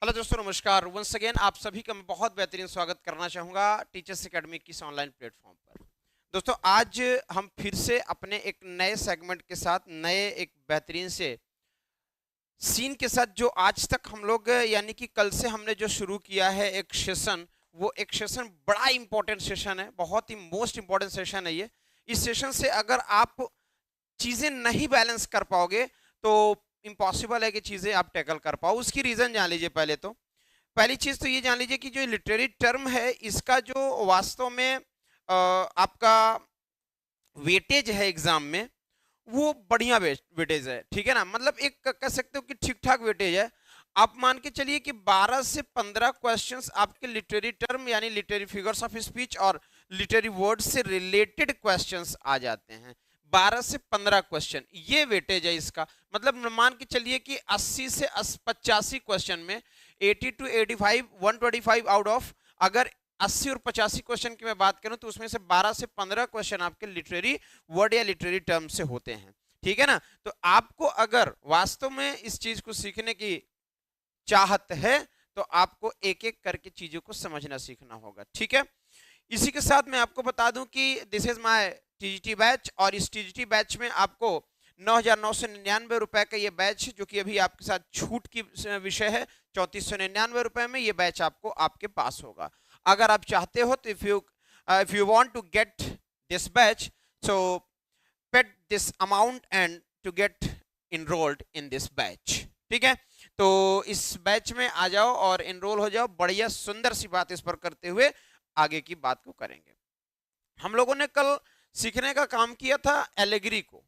Hello दोस्तों, नमस्कार। Once again आप सभी का मैं बहुत बेहतरीन स्वागत करना चाहूँगा टीचर्स एकेडमी की इस ऑनलाइन प्लेटफॉर्म पर। दोस्तों, आज हम फिर से अपने एक नए सेगमेंट के साथ नए एक बेहतरीन से सीन के साथ, जो आज तक हम लोग यानी कि कल से हमने जो शुरू किया है एक सेशन, वो एक सेशन बड़ा इंपॉर्टेंट सेशन है, बहुत ही मोस्ट इंपॉर्टेंट सेशन है ये। इस सेशन से अगर आप चीज़ें नहीं बैलेंस कर पाओगे तो इम्पॉसिबल है कि चीज़ें आप टैकल कर पाओ। उसकी रीज़न जान लीजिए। पहली चीज़ तो ये जान लीजिए कि जो लिटरेरी टर्म है, इसका जो वास्तव में आपका वेटेज है एग्जाम में, वो बढ़िया वेटेज है। ठीक है ना, मतलब एक कह सकते हो कि ठीक ठाक वेटेज है। आप मान के चलिए कि 12 से 15 क्वेश्चंस आपके लिटरेरी टर्म यानी लिटरेरी फिगर्स ऑफ स्पीच और लिटरेरी वर्ड से रिलेटेड क्वेश्चंस आ जाते हैं। 12 से 15 क्वेश्चन, ये वेटेज है इसका। मतलब मान के चलिए कि 80 से 85 क्वेश्चन में 80 टू 85 125 आउट ऑफ, अगर 80 और 85 क्वेश्चन की मैं बात करूं तो उसमें से 12 से 15 क्वेश्चन आपके लिटरेरी वर्ड या लिटरेरी टर्म से होते हैं। ठीक है ना, तो आपको अगर वास्तव में इस चीज को सीखने की चाहत है तो आपको एक एक करके चीजों को समझना सीखना होगा। ठीक है, इसी के साथ मैं आपको बता दूं कि this is my TGT batch, और इस टीजीटी बैच में आपको 9,999 रुपए का ये बैच, जो कि अभी आपके साथ छूट की विषय है, 3,499 रुपए में ये बैच आपको आपके पास होगा। अगर आप चाहते हो तो if you want to get this batch, so paid this amount and to get enrolled in this batch. ठीक है, तो इस बैच में आ जाओ और इनरोल हो जाओ। बढ़िया सुंदर सी बात इस पर करते हुए आगे की बात को करेंगे। हम लोगों ने कल सीखने का काम किया था एलेग्री को।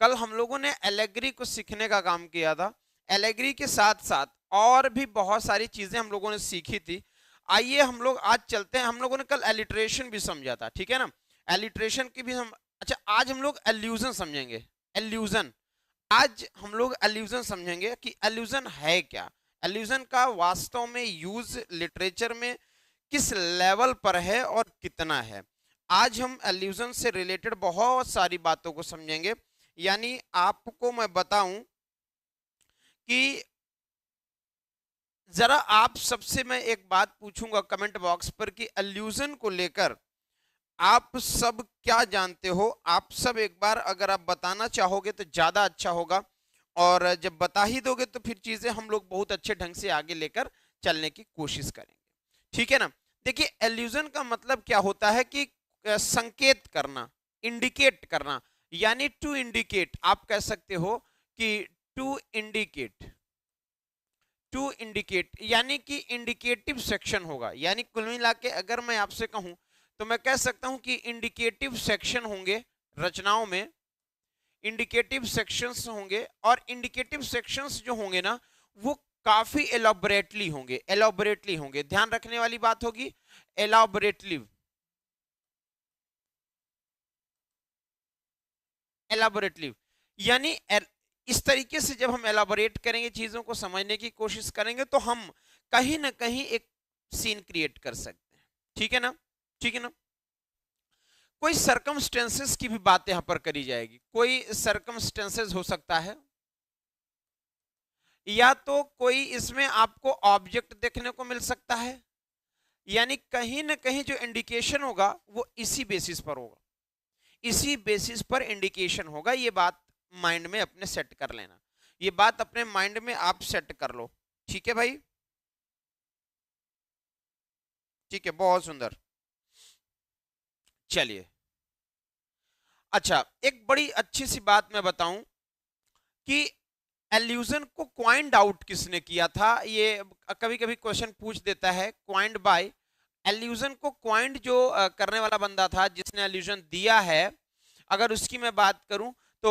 कल हम लोगों ने एलेग्री को सीखने का काम किया था। एलेग्री के साथ साथ और भी बहुत सारी चीजें हम लोगों ने सीखी थी। आइए हम लोग आज चलते हैं। हम लोगों ने कल एलिट्रेशन भी समझा था, ठीक है ना। एलिट्रेशन की भी हम, अच्छा, आज हम लोग एल्यूजन समझेंगे। एल्यूजन, आज हम लोग एल्यूजन समझेंगे कि एल्यूजन है क्या, एल्यूजन का वास्तव में यूज लिटरेचर में किस लेवल पर है और कितना है। आज हम एल्यूजन से रिलेटेड बहुत सारी बातों को समझेंगे। यानी आपको मैं बताऊं कि जरा आप सबसे मैं एक बात पूछूंगा कमेंट बॉक्स पर कि एल्यूजन को लेकर आप सब क्या जानते हो। आप सब एक बार अगर आप बताना चाहोगे तो ज्यादा अच्छा होगा, और जब बता ही दोगे तो फिर चीजें हम लोग बहुत अच्छे ढंग से आगे लेकर चलने की कोशिश करेंगे। ठीक है ना। देखिए, एल्यूजन का मतलब क्या होता है कि संकेत करना, इंडिकेट करना, यानी टू इंडिकेट। आप कह सकते हो कि टू इंडिकेट, टू इंडिकेट यानी कि इंडिकेटिव सेक्शन होगा। यानी कुल मिला के अगर मैं आपसे कहूं तो मैं कह सकता हूं कि इंडिकेटिव सेक्शन होंगे रचनाओं में, इंडिकेटिव सेक्शंस होंगे, और इंडिकेटिव सेक्शंस जो होंगे ना, वो काफी एलॉबरेटली होंगे। एलॉबरेटली होंगे, ध्यान रखने वाली बात होगी, एलॉबरेटली। एलॉबरेटली यानी इस तरीके से जब हम एलॉबरेट करेंगे, चीजों को समझने की कोशिश करेंगे, तो हम कहीं ना कहीं एक सीन क्रिएट कर सकते हैं। ठीक है ना, ठीक है ना। कोई सरकमस्टेंसेस की भी बात यहां पर करी जाएगी। कोई सरकमस्टेंसेस हो सकता है, या तो कोई इसमें आपको ऑब्जेक्ट देखने को मिल सकता है। यानी कहीं ना कहीं जो इंडिकेशन होगा वो इसी बेसिस पर होगा, इसी बेसिस पर इंडिकेशन होगा। ये बात माइंड में अपने सेट कर लेना, ये बात अपने माइंड में आप सेट कर लो। ठीक है भाई, ठीक है, बहुत सुंदर। चलिए, अच्छा, एक बड़ी अच्छी सी बात मैं बताऊं कि एल्यूजन को क्वाइंड आउट किसने किया था। ये कभी कभी क्वेश्चन पूछ देता है, क्वाइंड बाय। एल्यूजन को क्वाइंड जो करने वाला बंदा था जिसने एल्यूजन दिया है, अगर उसकी मैं बात करूं तो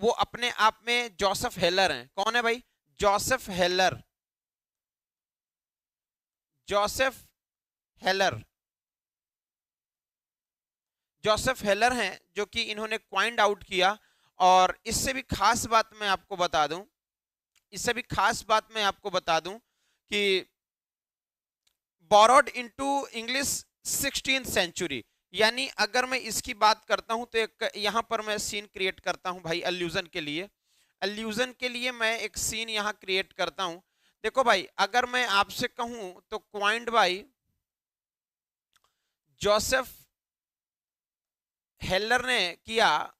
वो अपने आप में जोसेफ हेलर हैं। कौन है भाई? जोसेफ हेलर, जोसेफ हेलर, जोसेफ हेलर हैं जो कि इन्होंने क्वाइंड आउट किया। और इससे भी खास बात मैं आपको बता दूं, इससे भी खास बात मैं आपको बता दूं कि borrowed into English 16th century. यानी अगर मैं इसकी बात करता हूं तो एक यहां पर मैं सीन क्रिएट करता हूं भाई एल्यूजन के लिए। एल्यूजन के लिए मैं एक सीन यहां क्रिएट करता हूं देखो भाई, अगर मैं आपसे कहूं तो क्वाइंड बाय जोसेफ हेलर ने किया।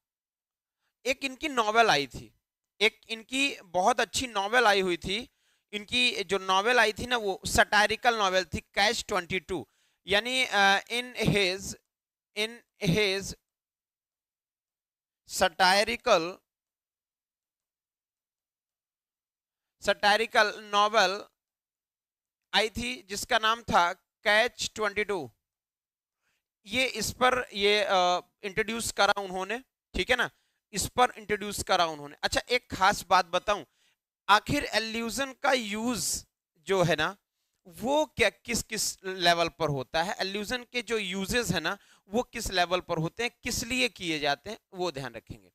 एक इनकी नॉवेल आई थी, एक इनकी बहुत अच्छी नॉवेल आई हुई थी। इनकी जो नॉवेल आई थी ना, वो सटारिकल नॉवेल थी, कैच 22। यानी in his satirical satirical novel आई थी जिसका नाम था कैच 22। ये इस पर ये इंट्रोड्यूस करा उन्होंने, ठीक है ना, इस पर इंट्रोड्यूस करा उन्होंने। अच्छा, एक खास बात बताऊं, आखिर एल्यूजन का यूज जो है ना, वो क्या किस किस लेवल पर होता है, एल्यूजन के जो यूजेस है ना, वो किस लेवल पर होते हैं, किस लिए किए जाते हैं, वो ध्यान रखेंगे।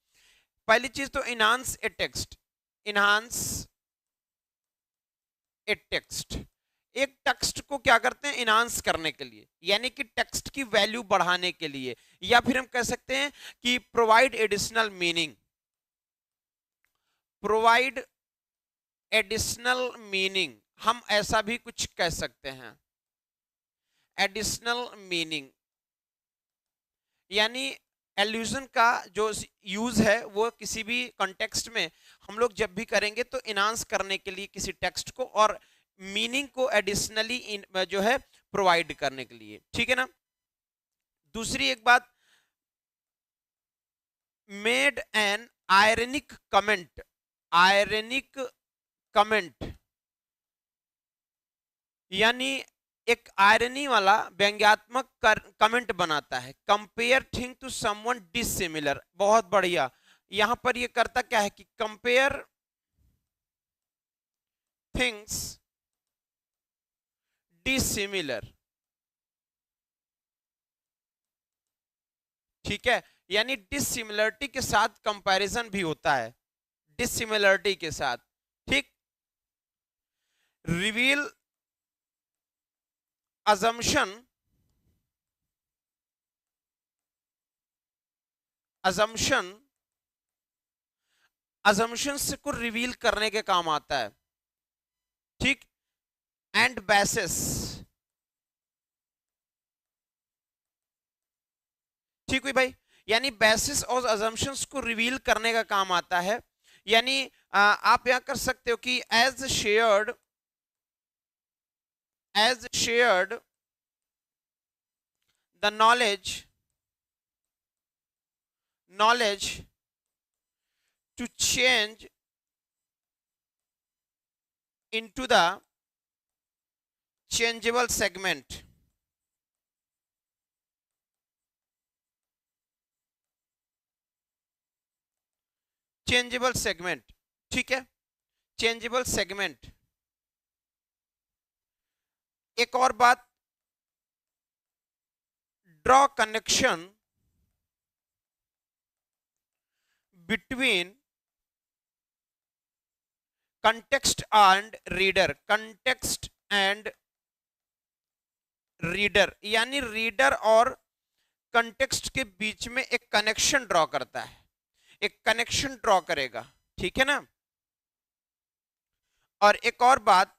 पहली चीज तो इनहांस ए टेक्स्ट, इनहांस ए टेक्स्ट। एक टेक्स्ट को क्या करते हैं, इनहांस करने के लिए, यानी कि टेक्स्ट की वैल्यू बढ़ाने के लिए, या फिर हम कह सकते हैं कि provide additional meaning, provide additional meaning, हम ऐसा भी कुछ कह सकते हैं, एडिशनल मीनिंग। यानी एल्यूजन का जो यूज है वो किसी भी कॉन्टेक्स्ट में हम लोग जब भी करेंगे तो इनहांस करने के लिए किसी टेक्स्ट को, और मीनिंग को एडिशनली जो है प्रोवाइड करने के लिए, ठीक है ना। दूसरी एक बात, made an ironic comment, ironic comment यानी एक आयरनी वाला व्यंग्यात्मक कमेंट बनाता है। Compare thing to someone dissimilar, बहुत बढ़िया। यहां पर ये करता क्या है कि कंपेयर थिंग्स डिसिमिलर, ठीक है, यानी डिसिमिलरिटी के साथ कंपैरिजन भी होता है, डिसिमिलरिटी के साथ, ठीक। रिवील assumption, assumption assumptions को रिवील करने के काम आता है, ठीक। एंड बेसिस, ठीक हुई भाई, यानी बेसिस और assumptions को रिवील करने का काम आता है। यानी आप यहां कर सकते हो कि as shared the knowledge to change into the changeable segment, changeable segment, ठीक है, चेंजेबल सेगमेंट। एक और बात, draw connection between context and reader, context and reader, यानी रीडर और कंटेक्स्ट के बीच में एक कनेक्शन ड्रॉ करता है, एक कनेक्शन ड्रॉ करेगा, ठीक है ना। और एक और बात,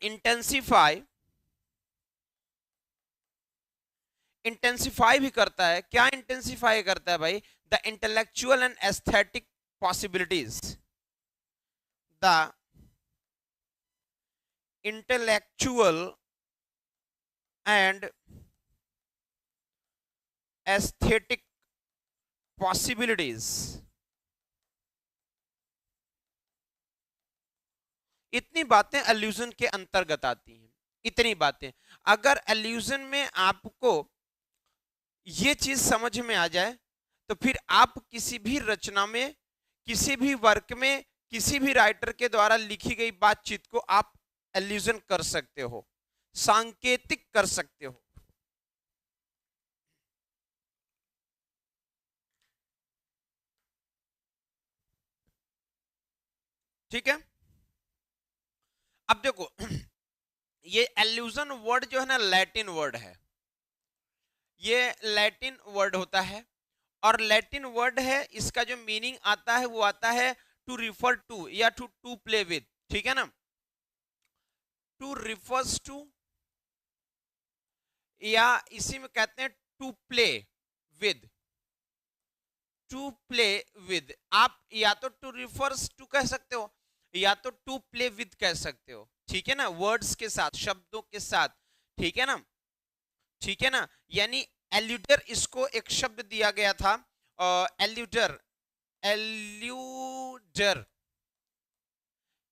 इंटेंसिफाई, इंटेंसिफाई भी करता है। क्या इंटेंसिफाई करता है भाई, the intellectual and aesthetic possibilities, the intellectual and aesthetic possibilities. इतनी बातें एल्यूजन के अंतर्गत आती हैं, इतनी बातें। अगर एल्यूजन में आपको ये चीज समझ में आ जाए तो फिर आप किसी भी रचना में, किसी भी वर्क में, किसी भी राइटर के द्वारा लिखी गई बातचीत को आप एल्यूजन कर सकते हो, सांकेतिक कर सकते हो। ठीक है, अब देखो ये एल्यूजन वर्ड जो है ना, लैटिन वर्ड है, ये लैटिन वर्ड होता है, और लैटिन वर्ड है, इसका जो मीनिंग आता है वो आता है टू रिफर टू या टू प्ले विद, ठीक है ना। टू रिफर्स टू, या इसी में कहते हैं to play with, to play with. आप या तो टू रिफर्स टू कह सकते हो या तो टू प्ले विद कह सकते हो, ठीक है ना, वर्ड्स के साथ, शब्दों के साथ, ठीक है ना, ठीक है ना। यानी एल्यूडर, इसको एक शब्द दिया गया था एल्यूडर, एल्यूडर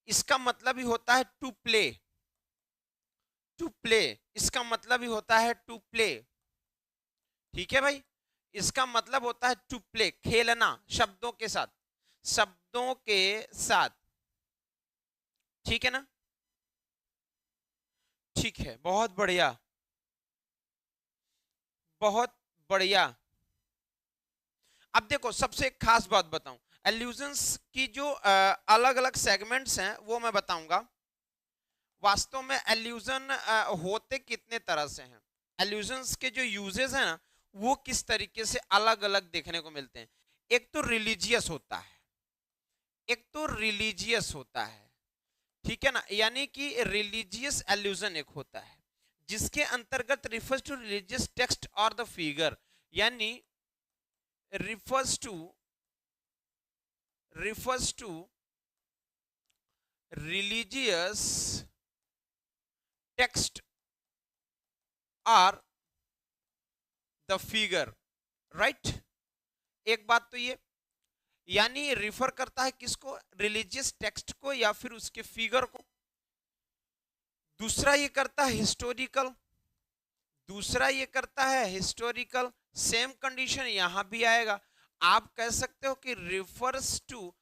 इसका मतलब ही होता है टू प्ले, टू प्ले इसका मतलब ही होता है टू प्ले, ठीक है भाई, इसका मतलब होता है टू प्ले, खेलना शब्दों के साथ, शब्दों के साथ, ठीक है ना, ठीक है, बहुत बढ़िया, बहुत बढ़िया। अब देखो सबसे एक खास बात बताऊं, एल्यूजन्स की जो अलग अलग सेगमेंट्स हैं वो मैं बताऊंगा। वास्तव में एल्यूजन होते कितने तरह से हैं, एल्यूजन्स के जो यूजेस हैं ना वो किस तरीके से अलग अलग देखने को मिलते हैं। एक तो रिलीजियस होता है, एक तो रिलीजियस होता है, ठीक है ना, यानी कि रिलीजियस एल्यूजन एक होता है जिसके अंतर्गत रिफर्स टू रिलीजियस टेक्स्ट और द फिगर, यानी refers to religious text or the figure, right। एक बात तो ये, यानी रिफर करता है किसको, रिलीजियस टेक्स्ट को या फिर उसके फिगर को। दूसरा ये करता है हिस्टोरिकल, दूसरा ये करता है हिस्टोरिकल, सेम कंडीशन यहां भी आएगा। आप कह सकते हो कि refers to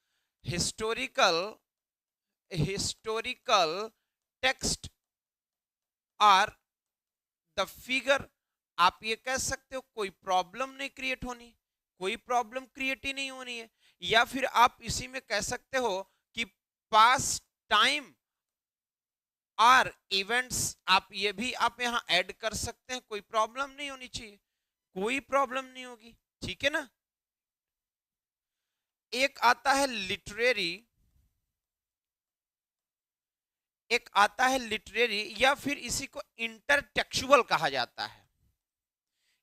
historical, historical text और द फिगर, आप ये कह सकते हो, कोई प्रॉब्लम नहीं क्रिएट होनी, कोई प्रॉब्लम क्रिएट ही नहीं होनी है। या फिर आप इसी में कह सकते हो कि पास्ट टाइम और इवेंट्स, आप ये भी आप यहां ऐड कर सकते हैं, कोई प्रॉब्लम नहीं होनी चाहिए, कोई प्रॉब्लम नहीं होगी, ठीक है ना। एक आता है लिटरेरी, एक आता है लिटरेरी, या फिर इसी को इंटरटेक्चुअल कहा जाता है,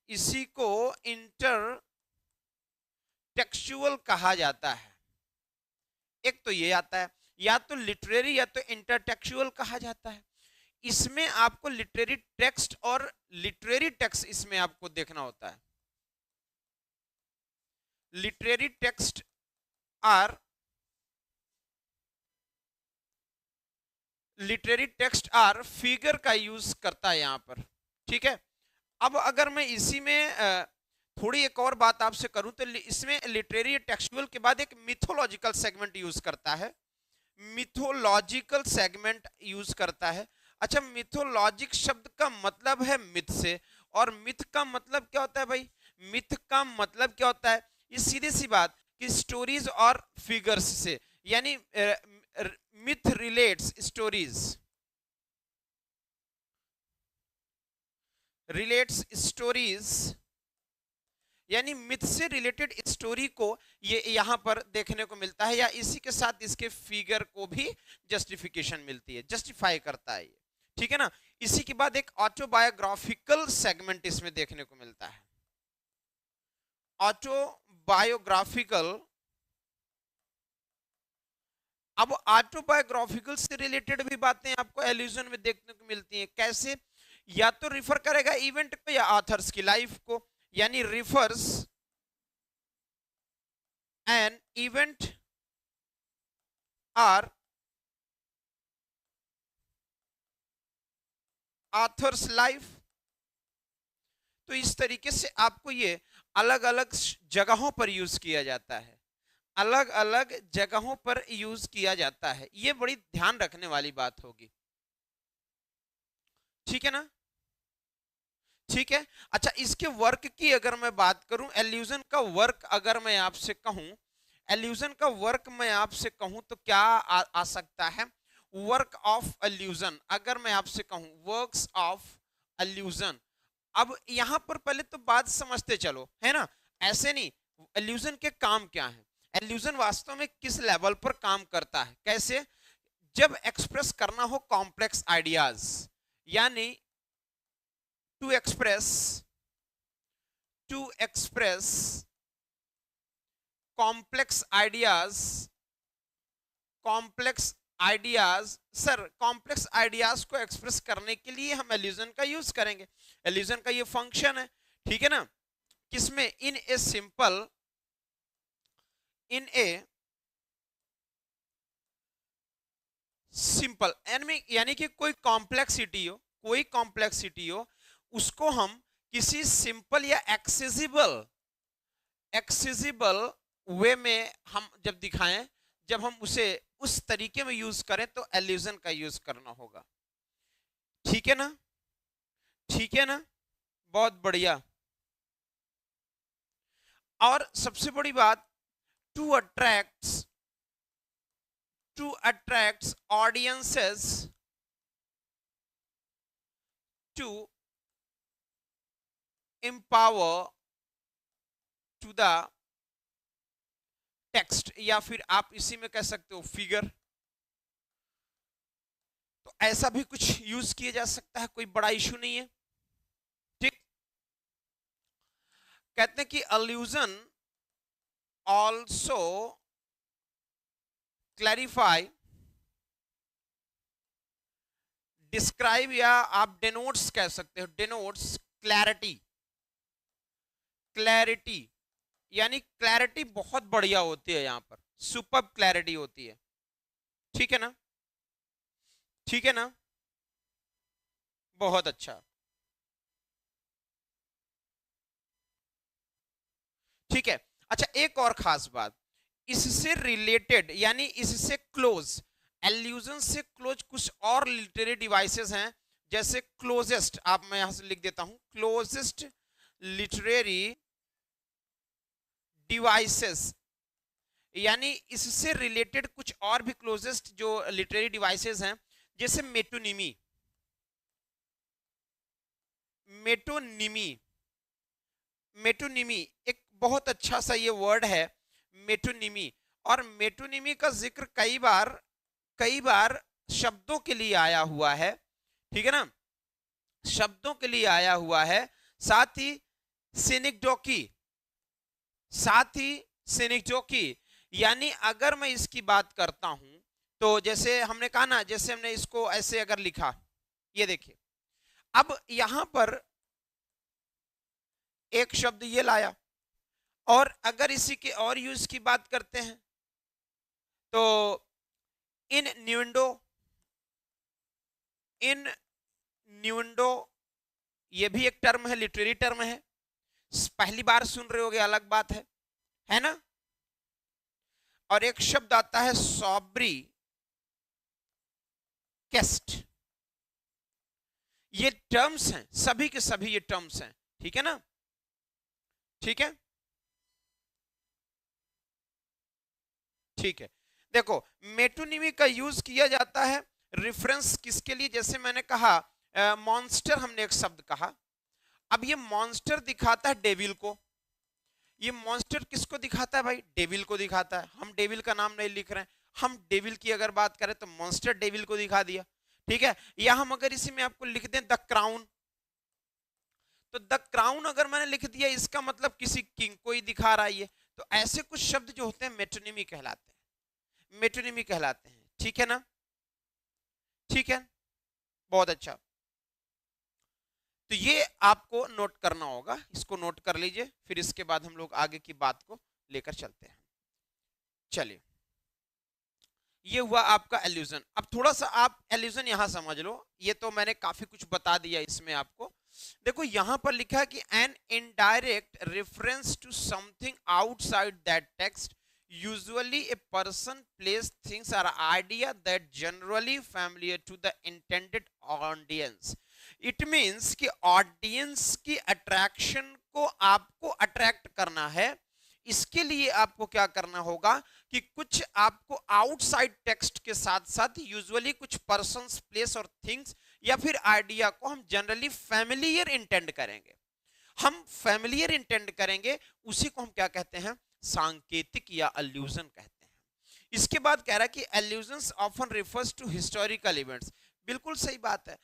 इसी को इंटरटेक्चुअल कहा जाता है। एक तो ये आता है, या तो लिटरेरी या तो इंटरटेक्चुअल कहा जाता है। इसमें आपको लिटरेरी टेक्स्ट और लिटरेरी टेक्स्ट इसमें आपको देखना होता है। Literary text are, literary text are figure का यूज करता है यहां पर, ठीक है। अब अगर मैं इसी में थोड़ी एक और बात आपसे करूं तो इसमें लिटरेरी टेक्सचुअल के बाद एक मिथोलॉजिकल सेगमेंट यूज करता है, मिथोलॉजिकल सेगमेंट यूज करता है। अच्छा, मिथोलॉजिक शब्द का मतलब है मिथ से, और मिथ का मतलब क्या होता है भाई, मिथ का मतलब क्या होता है, ये सीधी सी बात कि स्टोरीज और फिगर्स से, यानी myth relates stories, relates stories, यानी मिथ से रिलेटेड स्टोरी को ये यहां पर देखने को मिलता है, या इसी के साथ इसके फिगर को भी जस्टिफिकेशन मिलती है, जस्टिफाई करता है ये, ठीक है ना। इसी के बाद एक ऑटोबायोग्राफिकल सेगमेंट इसमें देखने को मिलता है, ऑटोबायोग्राफिकल। अब ऑटोबायोग्राफिकल से रिलेटेड भी बातें आपको एल्यूजन में देखने को मिलती हैं, कैसे, या तो रिफर करेगा इवेंट को या ऑथर्स की लाइफ को, यानी refers an event or author's life. तो इस तरीके से आपको ये अलग अलग जगहों पर यूज किया जाता है, अलग अलग जगहों पर यूज किया जाता है, ये बड़ी ध्यान रखने वाली बात होगी, ठीक है ना, ठीक है। अच्छा, इसके वर्क की अगर मैं बात करूं, एल्यूजन का वर्क अगर मैं आपसे कहूं, एल्यूजन का वर्क मैं आपसे कहूं तो क्या आ सकता है, वर्क ऑफ एल्यूजन, अगर मैं आपसे कहूं वर्क्स ऑफ एल्यूजन। अब यहां पर पहले तो बात समझते चलो, है ना, ऐसे नहीं, एल्यूजन के काम क्या है, एल्यूजन वास्तव में किस लेवल पर काम करता है, कैसे, जब एक्सप्रेस करना हो कॉम्प्लेक्स आइडियाज, यानी to express complex ideas sir, complex ideas को एक्सप्रेस करने के लिए हम एल्यूजन का यूज करेंगे। एल्यूजन का ये फंक्शन है, ठीक है ना। किसमें? इन ए सिंपल, यानी कि कोई कॉम्प्लेक्सिटी हो, उसको हम किसी सिंपल या एक्सेसिबल वे में हम जब दिखाएं, जब हम उसे उस तरीके में यूज करें तो एल्यूजन का यूज करना होगा। ठीक है ना, ठीक है ना, बहुत बढ़िया। और सबसे बड़ी बात, to attracts audiences to empower to the text, या फिर आप इसी में कह सकते हो फिगर। तो ऐसा भी कुछ यूज किया जा सकता है, कोई बड़ा इशू नहीं है। ठीक, कहते हैं कि अल्यूजन ऑल्सो क्लैरिफाई, डिस्क्राइब, या आप डेनोट्स कह सकते हो, डेनोट्स क्लैरिटी, यानी क्लैरिटी बहुत बढ़िया होती है, यहां पर सुपर्ब क्लैरिटी होती है। ठीक है ना, ठीक है ना, बहुत अच्छा। ठीक है, अच्छा, एक और खास बात, इससे रिलेटेड यानी इससे क्लोज, एल्यूजन से क्लोज कुछ और लिटरेरी डिवाइसेस हैं, जैसे क्लोजेस्ट, आप मैं यहां से लिख देता हूं, क्लोजेस्ट लिटरेरी डिवाइसेस, यानी इससे रिलेटेड कुछ और भी क्लोजेस्ट जो लिटरेरी डिवाइसेस हैं, जैसे मेटोनिमी एक बहुत अच्छा सा ये वर्ड है, मेटोनिमी। और मेटोनिमी का जिक्र कई बार शब्दों के लिए आया हुआ है, ठीक है ना, शब्दों के लिए आया हुआ है। साथ ही सिनिक्डोकी, यानी अगर मैं इसकी बात करता हूं तो जैसे हमने कहा ना, जैसे हमने इसको ऐसे अगर लिखा, ये देखिए, अब यहां पर एक शब्द ये लाया, और अगर इसी के और यूज की बात करते हैं तो इन्यूंडो ये भी एक टर्म है, लिटरेरी टर्म है, पहली बार सुन रहे होगे, अलग बात है ना। और एक शब्द आता है सॉब्री केस्ट, ये टर्म्स हैं, सभी के सभी ये टर्म्स हैं, ठीक है ना, ठीक है, ठीक है। देखो, मेटोनिमी का यूज किया जाता है रेफरेंस किसके लिए, जैसे मैंने कहा मॉन्स्टर, हमने एक शब्द कहा, अब ये मॉन्स्टर दिखाता है डेविल को, ये मॉन्स्टर किसको दिखाता है भाई? डेविल को दिखाता है। हम डेविल का नाम नहीं लिख रहे हैं, हम डेविल की अगर बात करें तो मॉन्स्टर डेविल को दिखा दिया, ठीक है। या हम अगर इसी में आपको लिख दें द क्राउन, तो द क्राउन अगर मैंने लिख दिया, इसका मतलब किसी किंग को ही दिखा रहा है ये। तो ऐसे कुछ शब्द जो होते हैं मेटोनिमी कहलाते हैं, ठीक है ना, ठीक है, बहुत अच्छा। तो ये आपको नोट करना होगा, इसको नोट कर लीजिए, फिर इसके बाद हम लोग आगे की बात को लेकर चलते हैं। चलिए, ये हुआ आपका एल्यूजन। अब थोड़ा सा आप एल्यूजन यहां समझ लो, ये तो मैंने काफी कुछ बता दिया इसमें आपको। देखो यहां पर लिखा है कि an indirect reference to something outside that text, usually a person, place, things or idea that generally familiar to the intended audience. It means कि ऑडियंस की अट्रैक्शन को आपको अट्रैक्ट करना है, इसके लिए आपको क्या करना होगा कि कुछ आपको आउटसाइड टेक्स्ट के साथ साथ यूजुअली कुछ पर्सन्स, प्लेस और थिंग्स या फिर आइडिया को हम जनरली फैमिलियर इंटेंड करेंगे। हम फैमिलियर इंटेंड करेंगे, उसी को हम क्या कहते हैं? सांकेतिक या अल्यूजन कहते हैं। इसके बाद कह रहा है कि allusions often refers to historical events। बिल्कुल सही बात है,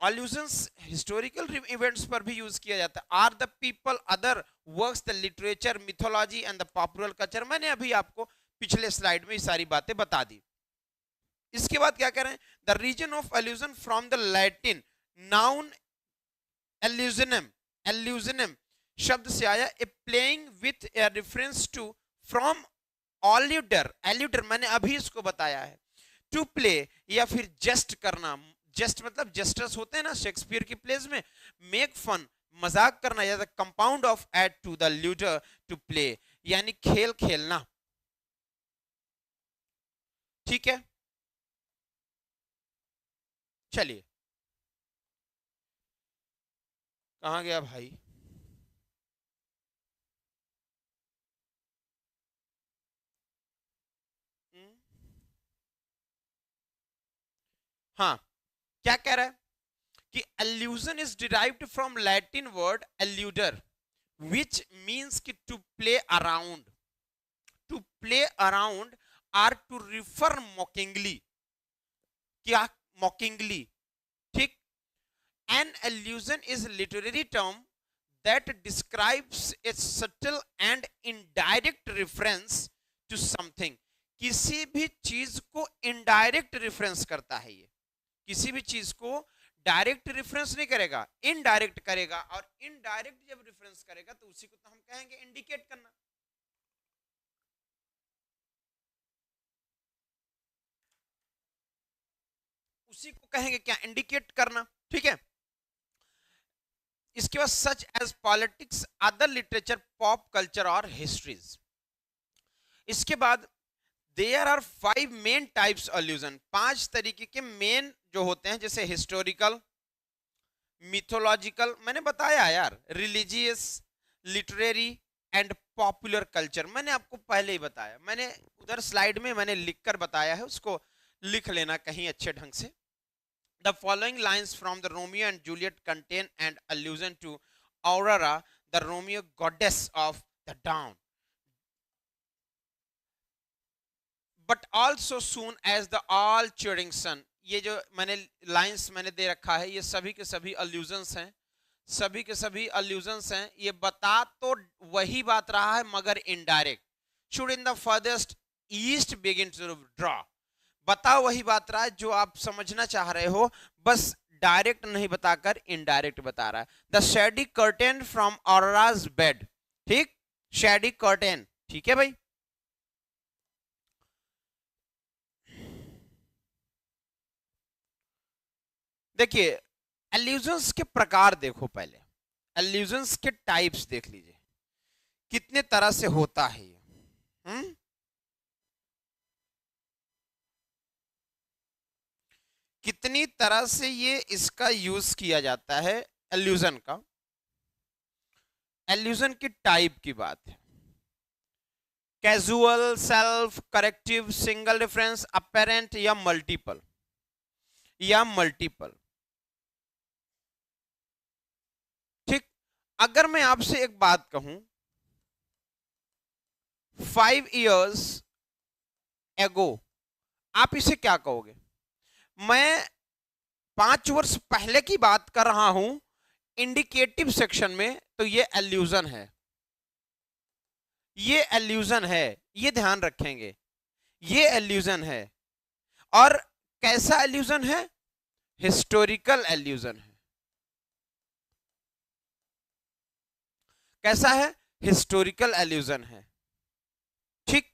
allusions historical events पर भी यूज किया जाता है। Are the people, other works, the literature, mythology and the popular culture. मैंने अभी आपको पिछले स्लाइड में ये सारी बातें बता दी। इसके बाद क्या कह रहे हैं, the reason of allusion from the Latin noun allusionum, allusionum शब्द से आया, a playing with a reference to, from alludere, alludere मैंने अभी इसको बताया है, टू प्ले या फिर जस्ट करना, जस्ट मतलब जस्टर्स होते हैं ना शेक्सपियर की प्लेस में, मेक फन मजाक करना, या the compound of ad to the ludere to play, यानी खेल खेलना। ठीक है, चलिए कहां गया भाई, हाँ क्या कह रहा है कि allusion is derived from Latin word alluder which means कि to play around, to play around or to refer mockingly, क्या mockingly, ठीक। An allusion is a literary term that describes a subtle and indirect reference to something। किसी भी चीज को indirect reference करता है ये, किसी भी चीज को डायरेक्ट रेफरेंस नहीं करेगा, इनडायरेक्ट करेगा, और इनडायरेक्ट जब रेफरेंस करेगा तो उसी को तो हम कहेंगे इंडिकेट करना। उसी को कहेंगे क्या, इंडिकेट करना, ठीक है। इसके बाद such as politics, other literature, pop culture और हिस्ट्रीज। इसके बाद there are 5 main types allusion, 5 तरीके के मेन जो होते हैं, जैसे हिस्टोरिकल, मिथोलॉजिकल मैंने बताया यार, religious, literary and popular culture मैंने आपको पहले ही बताया, मैंने उधर स्लाइड में मैंने लिखकर बताया है, उसको लिख लेना कहीं अच्छे ढंग से। The following lines from the Romeo and Juliet contain an allusion to Aurora, the Romeo goddess of the dawn, but also soon as the all cheering sun। ये जो मैंने लाइंस मैंने दे रखा है, ये सभी के सभी अल्यूजन्स हैं, सभी के सभी अल्यूजन्स हैं। ये बता तो वही बात रहा है मगर indirect. Should in the farthest east begin to draw, बता वही बात रहा है जो आप समझना चाह रहे हो, बस डायरेक्ट नहीं बताकर इनडायरेक्ट बता रहा है। The shady curtain from auroras bed, ठीक, शेडी कर्टेन, ठीक है भाई। देखिए एल्यूजन्स के प्रकार देखो, पहले एल्यूजन्स के टाइप्स देख लीजिए कितने तरह से होता है ये। कितनी तरह से ये इसका यूज किया जाता है एल्यूजन का। एल्यूजन की टाइप की बात है, casual, self, corrective, single reference, apparent या मल्टीपल, या मल्टीपल, ठीक। अगर मैं आपसे एक बात कहूं, 5 years एगो, आप इसे क्या कहोगे? मैं 5 वर्ष पहले की बात कर रहा हूं इंडिकेटिव सेक्शन में, तो ये एल्यूजन है, ये एल्यूजन है, ये ध्यान रखेंगे, ये एल्यूजन है। और कैसा एल्यूजन है? हिस्टोरिकल एल्यूजन है। कैसा है? हिस्टोरिकल एल्यूजन है, ठीक।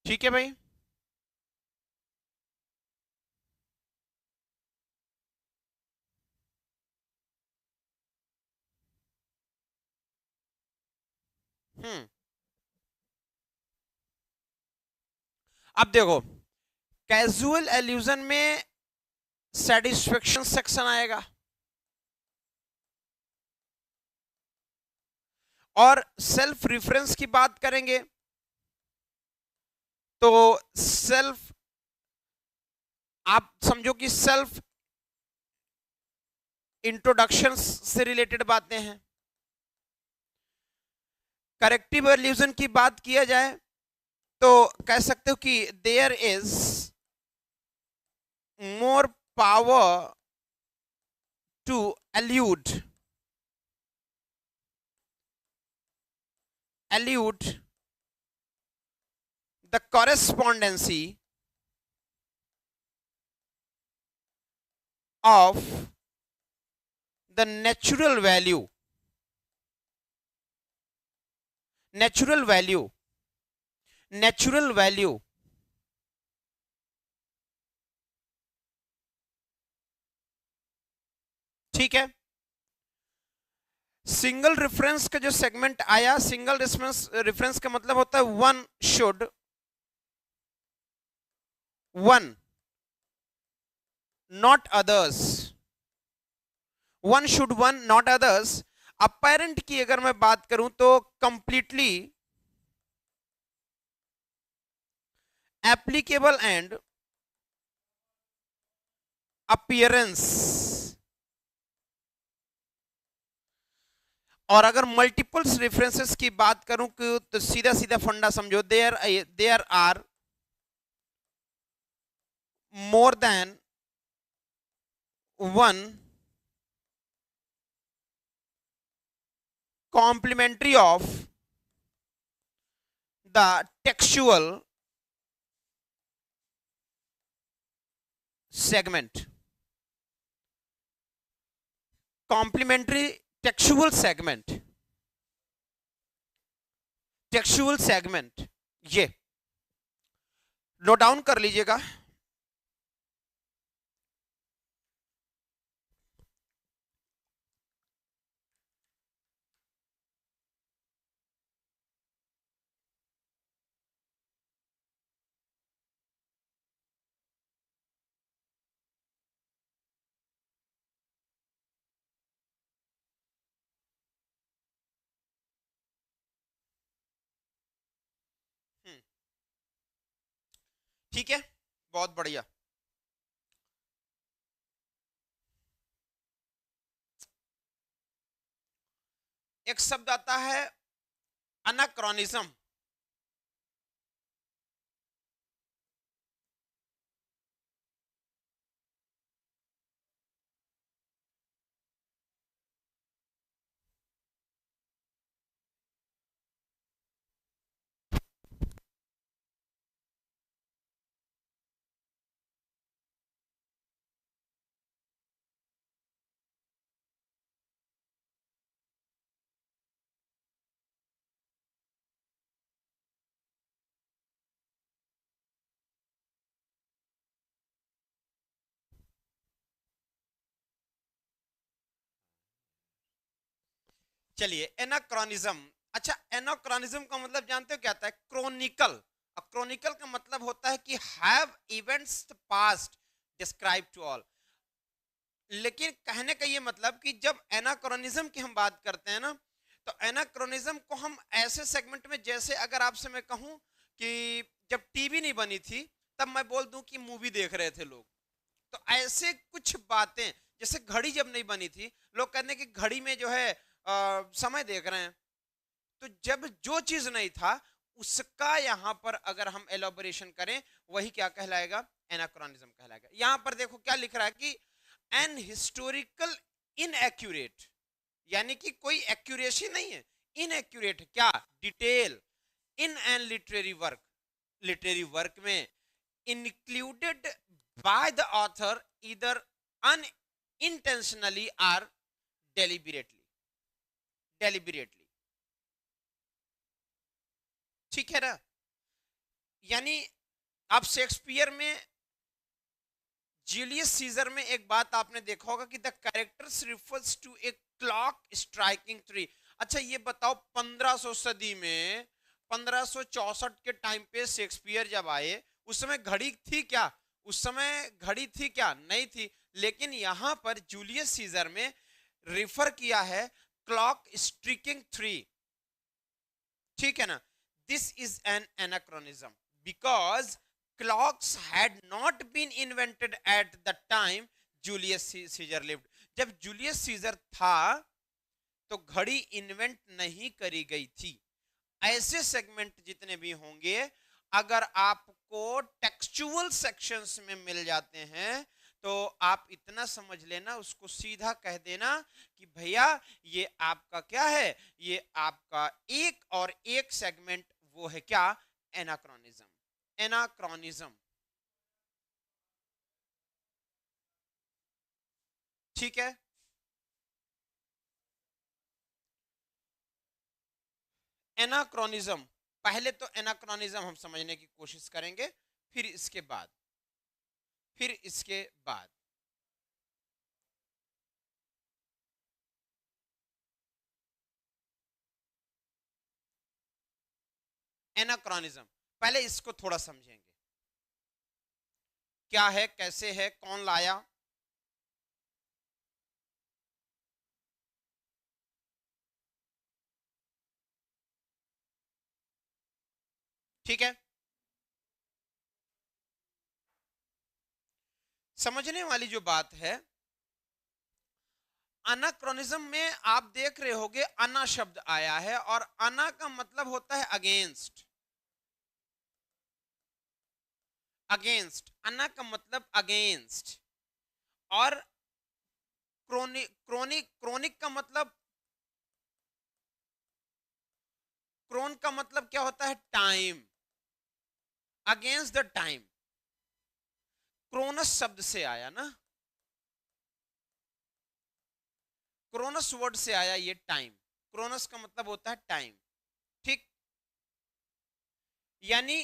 ठीक है भाई, अब देखो कैजुअल एल्यूजन में सेटिस्फेक्शन सेक्शन आएगा, और सेल्फ रिफरेंस की बात करेंगे तो सेल्फ, आप समझो कि सेल्फ इंट्रोडक्शन से रिलेटेड बातें हैं। करेक्टिव एल्यूजन की बात किया जाए तो कह सकते हो कि there is more power to allude the correspondency of the natural value ठीक है। सिंगल रेफरेंस का जो सेगमेंट आया, सिंगल रेफरेंस का मतलब होता है one should one not others, one should one not others. Apparent की अगर मैं बात करूं तो कंप्लीटली एप्लीकेबल एंड अपीयरेंस, और अगर मल्टीपल्स रेफरेंसेस की बात करूं तो सीधा सीधा फंडा समझो, there are more than one complementary of the textual segment, complementary textual segment, ये नोट डाउन कर लीजिएगा। ठीक है, बहुत बढ़िया। एक शब्द आता है अनाक्रोनिज्म। चलिए, एनाक्रोनिज्म। अच्छा, एनाक्रोनिज्म का मतलब जानते हो क्या आता है? क्रोनिकल। क्रोनिकल का मतलब होता है कि have events past describe to all. लेकिन कहने का ये मतलब कि जब एनाक्रोनिज्म की हम बात करते हैं ना, तो एनाक्रोनिज्म को हम ऐसे सेगमेंट में, जैसे अगर आपसे मैं कहूं कि जब टीवी नहीं बनी थी तब मैं बोल दूं कि मूवी देख रहे थे लोग, तो ऐसे कुछ बातें, जैसे घड़ी जब नहीं बनी थी लोग कहते हैं कि घड़ी में जो है समय देख रहे हैं। तो जब जो चीज नहीं था उसका यहां पर अगर हम एलोबरेशन करें, वही क्या कहलाएगा? एनाक्रोनिज्म कहलाएगा। यहां पर देखो क्या लिख रहा है कि एन हिस्टोरिकल इनएक्यूरेट, यानी कि कोई एक्यूरेसी नहीं है, इनएक्यूरेट क्या? Detail in an literary work में included by the author either unintentionally और डेलिबरेटली। ठीक है ना? यानी आप शेक्सपियर में, जूलियस सीजर में एक बात आपने देखा होगा कि the characters refers to a clock striking 3। अच्छा ये बताओ, 1500 सदी में 1564 के टाइम पे शेक्सपियर जब आए, उस समय घड़ी थी क्या? उस समय घड़ी थी क्या? नहीं थी। लेकिन यहां पर जूलियस सीजर में रिफर किया है क्लॉक स्ट्रिकिंग 3, ठीक है ना। This is an anachronism because clocks had not been invented at the time Julius Caesar lived. जब जूलियस सीजर था तो घड़ी इन्वेंट नहीं करी गई थी। ऐसे सेगमेंट जितने भी होंगे अगर आपको टेक्सचुअल सेक्शंस में मिल जाते हैं तो आप इतना समझ लेना, उसको सीधा कह देना कि भैया ये आपका क्या है, ये आपका एक और एक सेगमेंट वो है क्या, एनाक्रोनिज्म। एनाक्रोनिज्म, ठीक है। एनाक्रोनिज्म, पहले तो एनाक्रोनिज्म हम समझने की कोशिश करेंगे, फिर इसके बाद एनाक्रोनिज्म, पहले इसको थोड़ा समझेंगे, क्या है, कैसे है, कौन लाया। ठीक है, समझने वाली जो बात है, अनाक्रोनिज्म में आप देख रहे होगे अना शब्द आया है और अना का मतलब होता है अगेंस्ट। अगेंस्ट, अना का मतलब अगेंस्ट। और क्रोनिक, क्रोनिक का मतलब, क्रोन का मतलब क्या होता है, टाइम, अगेंस्ट द टाइम। क्रोनस शब्द से आया ना, क्रोनस वर्ड से आया ये टाइम। क्रोनस का मतलब होता है टाइम, ठीक। यानी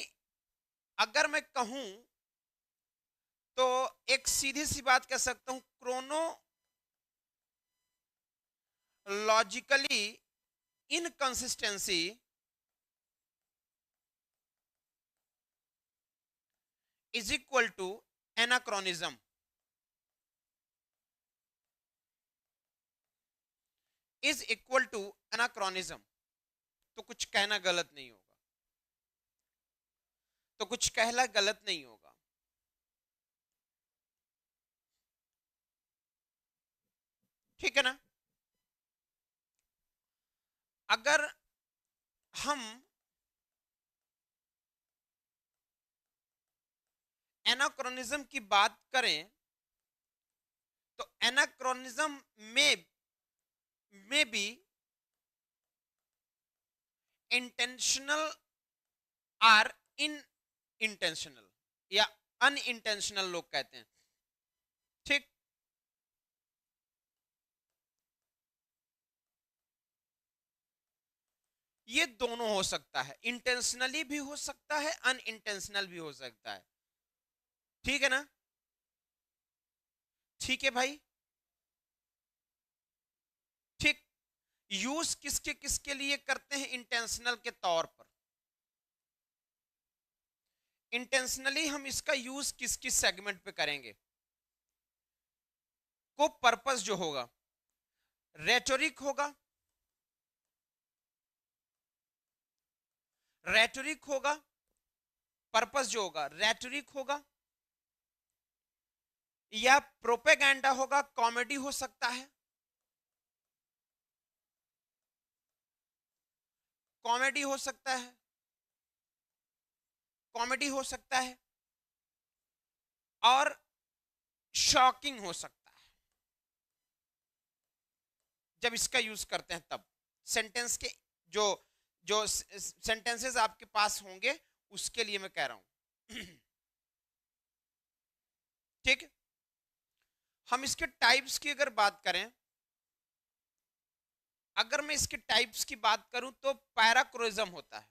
अगर मैं कहूं तो एक सीधी सी बात कह सकता हूं, chronologically inconsistency is equal to anachronism, is equal to anachronism. तो कुछ कहना गलत नहीं होगा, तो कुछ कहना गलत नहीं होगा। ठीक है ना। अगर हम एनाक्रोनिज्म की बात करें तो एनाक्रोनिज्म में भी इंटेंशनल आर इन इंटेंशनल या अनइंटेंशनल लोग कहते हैं, ठीक। ये दोनों हो सकता है, इंटेंशनली भी हो सकता है, अनइंटेंशनल भी हो सकता है, ठीक है ना। ठीक है भाई, ठीक। यूज किसके किसके लिए करते हैं इंटेंशनल के तौर पर, इंटेंशनली हम इसका यूज किस किस सेगमेंट पे करेंगे, को पर्पस जो होगा रेटोरिक होगा, रेटोरिक होगा, पर्पस जो होगा रेटोरिक होगा, या प्रोपेगेंडा होगा, कॉमेडी हो सकता है, कॉमेडी हो सकता है, कॉमेडी हो सकता है, और शॉकिंग हो सकता है। जब इसका यूज करते हैं तब सेंटेंस के जो जो सेंटेंसेस आपके पास होंगे उसके लिए मैं कह रहा हूं। ठीक। हम इसके टाइप्स की अगर बात करें, अगर मैं इसके टाइप्स की बात करूं तो पैराक्रोनिज्म होता है।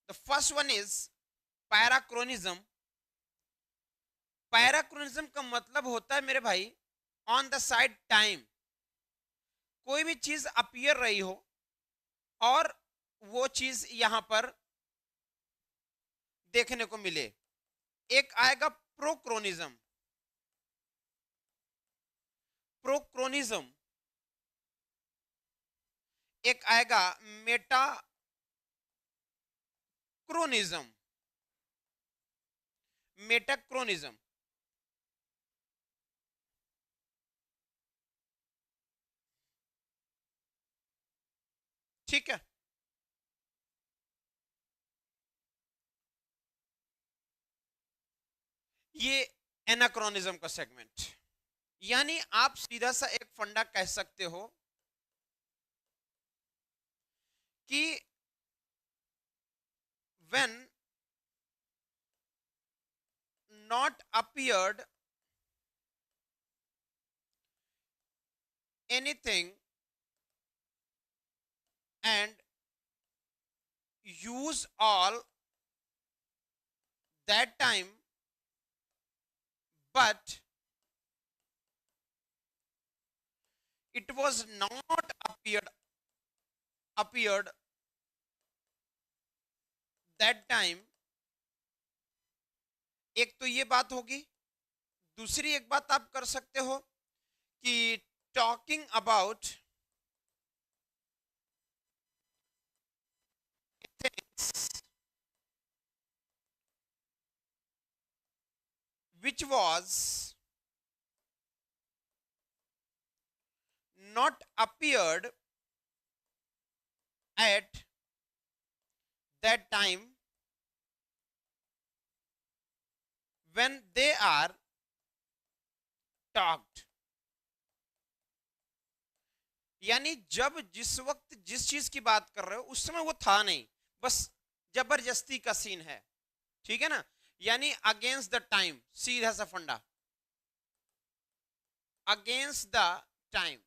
The first one is parachronism. Parachronism का मतलब होता है मेरे भाई ऑन द साइड टाइम, कोई भी चीज अपीयर रही हो और वो चीज यहां पर देखने को मिले। एक आएगा प्रोक्रोनिज्म, प्रोक्रोनिज्म, एक आएगा मेटाक्रोनिज्म, मेटाक्रोनिज्म। ठीक है, ये एनाक्रोनिज्म का सेगमेंट। यानी आप सीधा सा एक फंडा कह सकते हो कि when not appeared anything and use all that time, but it was not appeared that time। एक तो ये बात होगी। दूसरी एक बात आप कर सकते हो कि talking about things which was not appeared at that time when they are talked। यानी जब जिस वक्त जिस चीज की बात कर रहे हो उस समय वो था नहीं, बस जबरदस्ती का सीन है। ठीक है ना, यानी अगेंस्ट द टाइम, सीधा सा फंडा, against the time,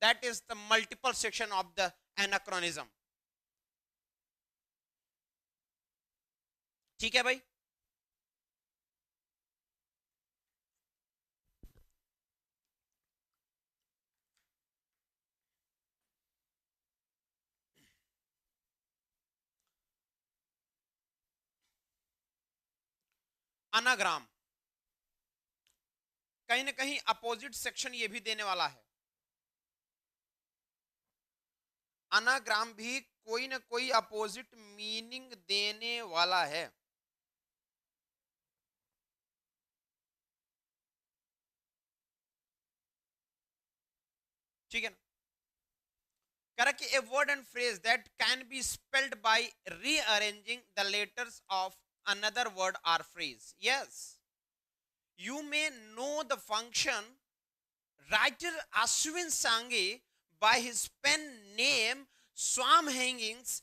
that is the multiple section of the anachronism. ठीक है भाई, अनाग्राम कहीं ना कहीं अपोजिट सेक्शन ये भी देने वाला है। अनाग्राम भी कोई ना कोई अपोजिट मीनिंग देने वाला है। ठीक है ना, correct a word and phrase that can be spelled by rearranging the letters of another word or phrase। Yes, you may know the function writer Ashwin Sange by his pen name Swam Hangings,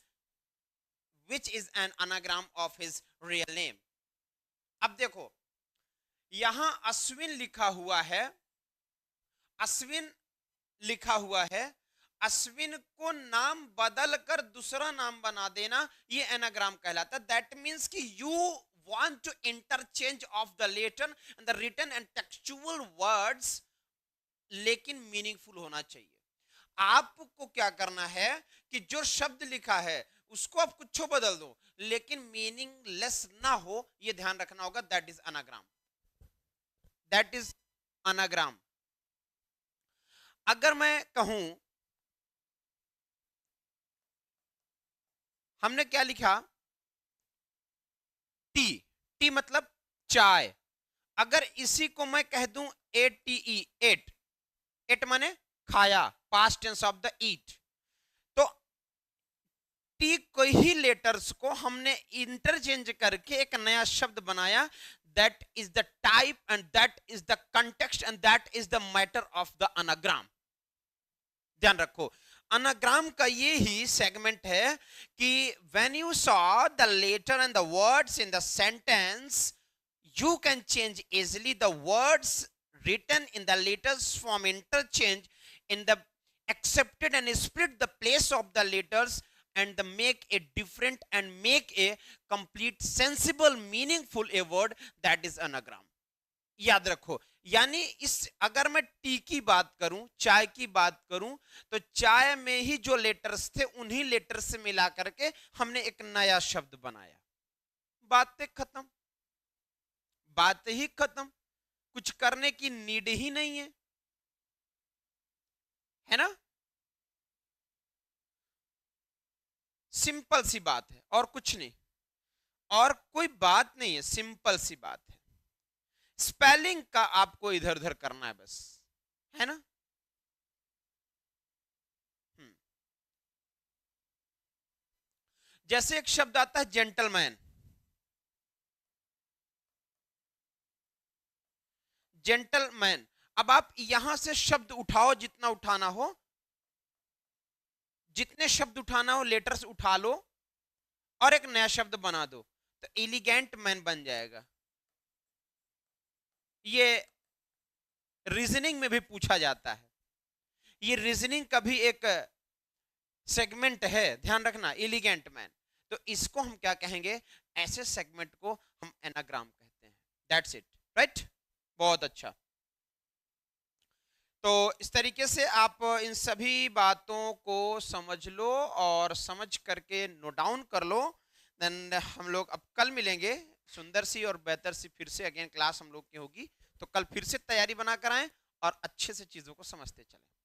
which is an anagram of his real name। अब देखो यहां अश्विन लिखा हुआ है, अश्विन लिखा हुआ है, अश्विन को नाम बदल कर दूसरा नाम बना देना, ये एनाग्राम कहलाता है। दैट मीन्स कि you want to interchange of the letter and the written and textual words, लेकिन मीनिंगफुल होना चाहिए। आपको क्या करना है कि जो शब्द लिखा है उसको आप कुछ बदल दो, लेकिन मीनिंगलेस ना हो, ये ध्यान रखना होगा। That is anagram, that is anagram. अगर मैं कहूं, हमने क्या लिखा, टी, टी मतलब चाय। अगर इसी को मैं कह दूं ATE, एट, एट माने खाया, पास्ट टेंस ऑफ द ईट, तो टी को ही लेटर्स को हमने इंटरचेंज करके एक नया शब्द बनाया। That is the type and that is the context and that is the matter of the anagram. ध्यान रखो, अनाग्राम का ये ही सेगमेंट है कि when you saw the letter and the words in the sentence, you can change easily the words written in the letters from interchange in the accepted and split the place of the letters and the make a different and make a complete sensible meaningful a word, that is anagram। याद रखो, यानी इस अगर मैं T की बात करूं, चाय की बात करूं, तो चाय में ही जो लेटर्स थे उन्हीं लेटर्स से मिला करके हमने एक नया शब्द बनाया। बातें खत्म, बातें ही खत्म, कुछ करने की नीड ही नहीं है ना। सिंपल सी बात है और कुछ नहीं, और कोई बात नहीं है, सिंपल सी बात है। स्पेलिंग का आपको इधर उधर करना है बस, है ना। जैसे एक शब्द आता है जेंटलमैन, जेंटलमैन। अब आप यहां से शब्द उठाओ, जितना उठाना हो, जितने शब्द उठाना हो लेटर्स उठा लो और एक नया शब्द बना दो, तो एलिगेंट मैन बन जाएगा। ये रीजनिंग में भी पूछा जाता है, ये रीजनिंग का भी एक सेगमेंट है, ध्यान रखना, एलिगेंट मैन। तो इसको हम क्या कहेंगे, ऐसे सेगमेंट को हम एनाग्राम कहते हैं। That's it, right. बहुत अच्छा। तो इस तरीके से आप इन सभी बातों को समझ लो और समझ करके नोट डाउन कर लो। देन हम लोग अब कल मिलेंगे, सुंदर सी और बेहतर सी फिर से अगेन क्लास हम लोग की होगी। तो कल फिर से तैयारी बना कर आए और अच्छे से चीजों को समझते चलें।